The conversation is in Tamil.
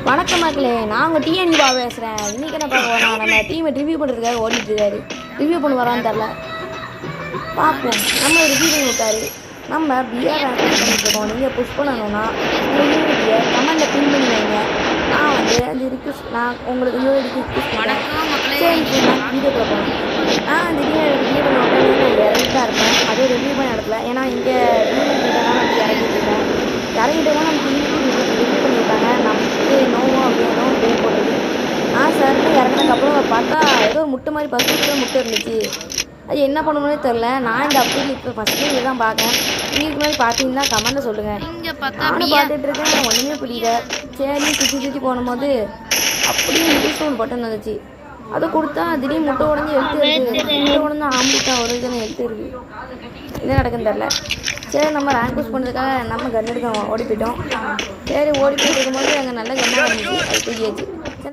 வணக்கம் மக்களே, நான் உங்கள் டிஎன்டி பா பேசுகிறேன். இன்றைக்கி என்ன பார்க்க போனால் நம்ம டீமை ரிவ்யூ பண்ணுறதுக்காக ஓடிட்டுருக்காரு. ரிவ்யூ பண்ண வரான்னு தெரில, பார்ப்போம். நம்ம ரிவ்யூ பண்ணி விட்டாரு. நம்ம பிஆர் ரேங்க் பண்ணிட்டுருக்கோம். நீங்கள் புஷ் பண்ணணும்னா உங்கள் யூனிட்டியை கமெண்டில் பின் பண்ணி வைங்க. நான் அந்த ரிக்வஸ்ட் உங்களுக்கு யூனிட்டிக்கு ரிக்வஸ்ட் பண்ணேன். சரி, நான் வீடியோக்குள்ள போனேன். திடீர்னு ரிவ்யூ பண்ண விட்டேன். நான் இறங்கிட்டு தான் இருப்பேன். அதுவும் ரிவ்யூ பண்ண இடத்துல, ஏன்னா இங்கே யூனிட்டிலாம் வந்து இறங்கிட்டு இருக்கேன். இறங்கிட்டோம்னா நமக்கு ரிவ்யூ பண்ணி விட்டாங்க. நமக்கு நோவோ அப்படியே பேர் போட்டது. சார்னு இறங்கினதுக்கப்புறம் பார்த்தா ஏதோ ஒரு முட்டை மாதிரி பசுக்கு முட்டை இருந்துச்சு. அது என்ன பண்ணணும்னே தெரில. நான் இந்த அப்படி இப்போ ஃபஸ்ட்டு இங்கே தான் பார்க்கேன். இதுக்கு மாதிரி பார்த்தீங்கன்னா கமெண்ட்டை சொல்லுங்கள். நானும் பார்த்துட்டு இருக்கேன், ஒன்றுமே புரியல. சரி, சுற்றி போகும்போது அப்படியே இங்கிலீஷ் ஒன்று பட்டன் வந்துச்சு. அதை கொடுத்தா திடீர்னு முட்டை உடஞ்சி எழுத்து இருக்குது. முட்டை உடஞ்சி ஆம்பிட்டா ஒரு இதுன்னு எழுத்து இருக்குது. என்ன நடக்குன்னு தெரில. சரி, நம்ம ரேங்க் புஷ் பண்ணுறதுக்காக நம்ம கன் எடுக்க ஓடி போயிட்டோம். சரி, ஓடி போயிட்டு இருக்கும்போது அங்கே நல்ல கன்னாக இருந்துச்சு. அது தூக்கியாச்சு.